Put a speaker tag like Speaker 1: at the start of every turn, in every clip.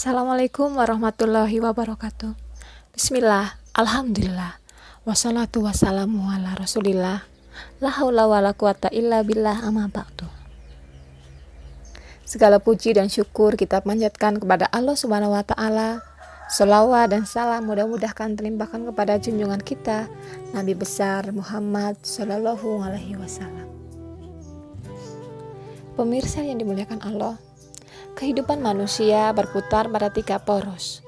Speaker 1: Assalamualaikum warahmatullahi wabarakatuh. Bismillah, alhamdulillah, wassalatu wassalamu ala rasulillah, la haula wa la quwata illa billah, amma ba'du. Segala puji dan syukur kita panjatkan kepada Allah Subhanahu wa Ta'ala. Sholawat dan salam mudah-mudahan terlimpahkan kepada junjungan kita Nabi besar Muhammad Sallallahu Alaihi Wasallam. Pemirsa yang dimuliakan Allah, kehidupan manusia berputar pada 3 poros: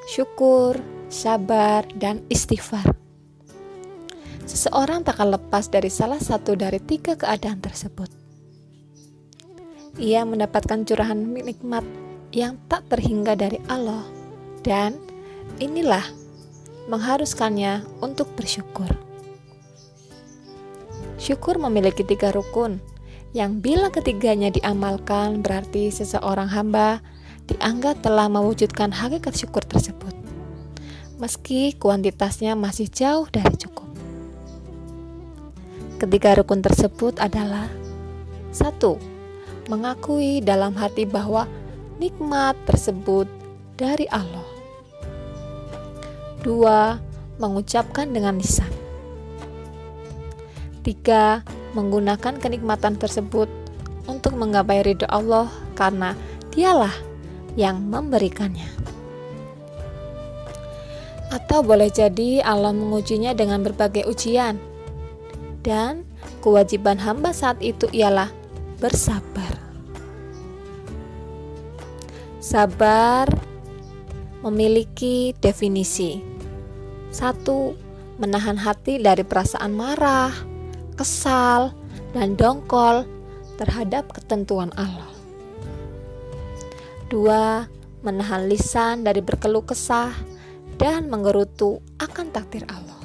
Speaker 1: syukur, sabar, dan istighfar. Seseorang takkan lepas dari salah satu dari 3 keadaan tersebut. Ia mendapatkan curahan nikmat yang tak terhingga dari Allah, dan inilah mengharuskannya untuk bersyukur. Syukur memiliki 3 rukun, yang bila ketiganya diamalkan berarti seseorang hamba dianggap telah mewujudkan hakikat syukur tersebut, meski kuantitasnya masih jauh dari cukup. Ketiga rukun tersebut adalah: 1. Mengakui dalam hati bahwa nikmat tersebut dari Allah. 2. Mengucapkan dengan lisan. 3. Menggunakan kenikmatan tersebut untuk menggapai ridha Allah karena Dialah yang memberikannya. Atau boleh jadi Allah mengujinya dengan berbagai ujian, dan kewajiban hamba saat itu ialah bersabar. Sabar memiliki definisi: 1. Menahan hati dari perasaan marah, kesal, dan dongkol terhadap ketentuan Allah. 2. Menahan lisan dari berkeluh kesah dan menggerutu akan takdir Allah.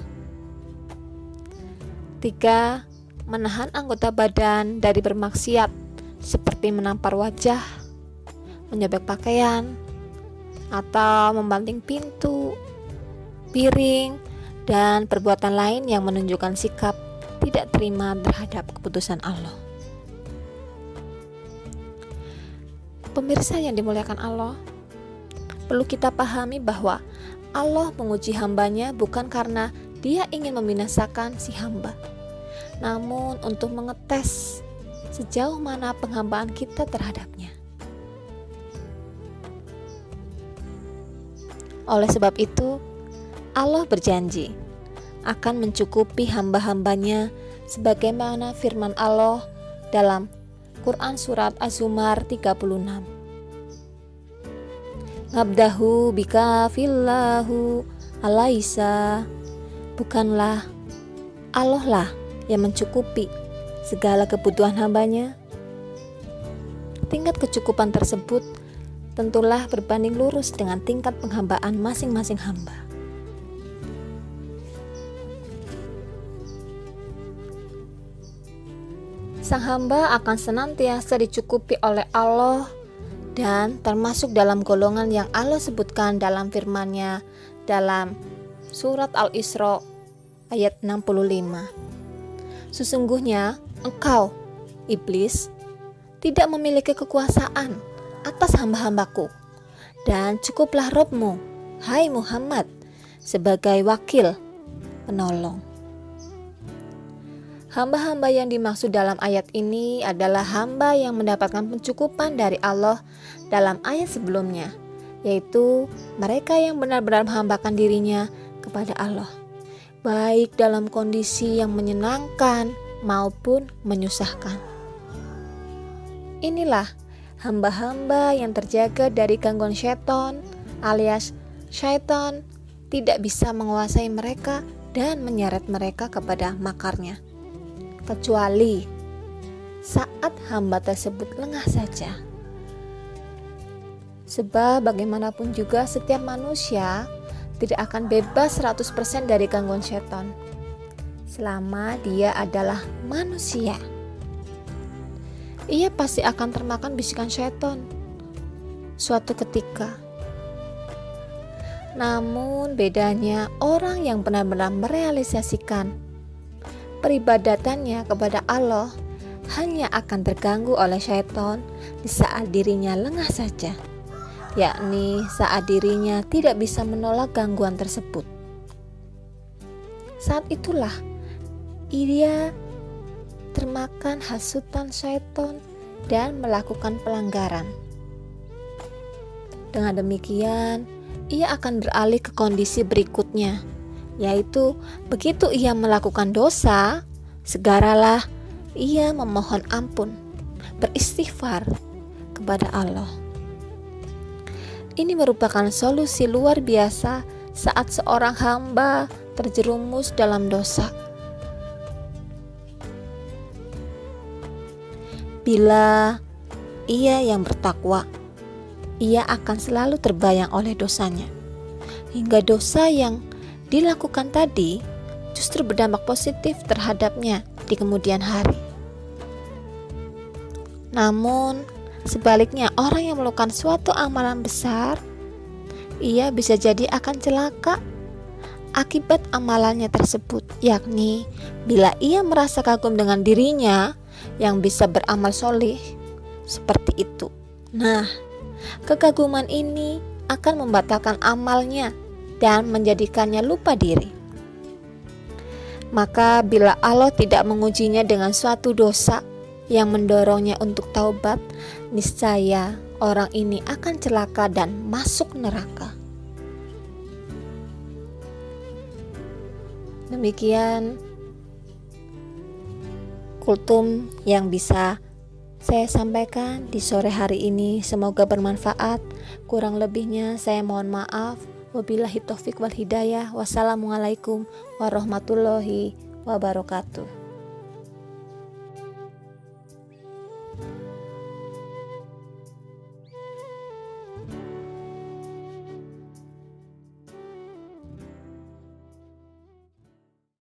Speaker 1: 3. Menahan anggota badan dari bermaksiat seperti menampar wajah, menyobek pakaian, atau membanting pintu, piring, dan perbuatan lain yang menunjukkan sikap tidak terima terhadap keputusan Allah. Pemirsa yang dimuliakan Allah, perlu kita pahami bahwa Allah menguji hambanya bukan karena Dia ingin membinasakan si hamba, namun untuk mengetes sejauh mana penghambaan kita terhadapnya. Oleh sebab itu, Allah berjanji akan mencukupi hamba-hambanya sebagaimana firman Allah dalam Quran Surat Az-Zumar 36. Ngabdahu bika fillahu alaisa. Bukanlah Allah lah yang mencukupi segala kebutuhan hambanya? Tingkat kecukupan tersebut tentulah berbanding lurus dengan tingkat penghambaan masing-masing hamba. Sang hamba akan senantiasa dicukupi oleh Allah dan termasuk dalam golongan yang Allah sebutkan dalam firman-Nya dalam surat Al-Isra ayat 65. Sesungguhnya engkau, iblis, tidak memiliki kekuasaan atas hamba-hambaku, dan cukuplah Rabb-Mu, hai Muhammad, sebagai wakil penolong. Hamba-hamba yang dimaksud dalam ayat ini adalah hamba yang mendapatkan pencukupan dari Allah dalam ayat sebelumnya, yaitu mereka yang benar-benar menghambakan dirinya kepada Allah, baik dalam kondisi yang menyenangkan maupun menyusahkan. Inilah hamba-hamba yang terjaga dari gangguan syaitan, alias syaitan tidak bisa menguasai mereka dan menyeret mereka kepada makarnya, kecuali saat hamba tersebut lengah saja. Sebab bagaimanapun juga setiap manusia tidak akan bebas 100% dari gangguan syaitan selama dia adalah manusia. Ia pasti akan termakan bisikan syaitan suatu ketika. Namun bedanya orang yang benar-benar merealisasikan peribadatannya kepada Allah hanya akan terganggu oleh syaitan di saat dirinya lengah saja, yakni saat dirinya tidak bisa menolak gangguan tersebut. Saat itulah ia termakan hasutan syaitan dan melakukan pelanggaran. Dengan demikian, ia akan beralih ke kondisi berikutnya, yaitu begitu ia melakukan dosa, segeralah ia memohon ampun, beristighfar kepada Allah. Ini merupakan solusi luar biasa saat seorang hamba terjerumus dalam dosa. Bila ia yang bertakwa, ia akan selalu terbayang oleh dosanya, hingga dosa yang dilakukan tadi justru berdampak positif terhadapnya di kemudian hari. Namun, sebaliknya orang yang melakukan suatu amalan besar, ia bisa jadi akan celaka akibat amalannya tersebut, yakni bila ia merasa kagum dengan dirinya yang bisa beramal soleh seperti itu. Nah, kekaguman ini akan membatalkan amalnya dan menjadikannya lupa diri. Maka bila Allah tidak mengujinya dengan suatu dosa yang mendorongnya untuk taubat, niscaya orang ini akan celaka dan masuk neraka. Demikian kultum yang bisa saya sampaikan di sore hari ini, semoga bermanfaat. Kurang lebihnya saya mohon maaf. Wabillahi taufik wal hidayah. Wassalamualaikum warahmatullahi wabarakatuh.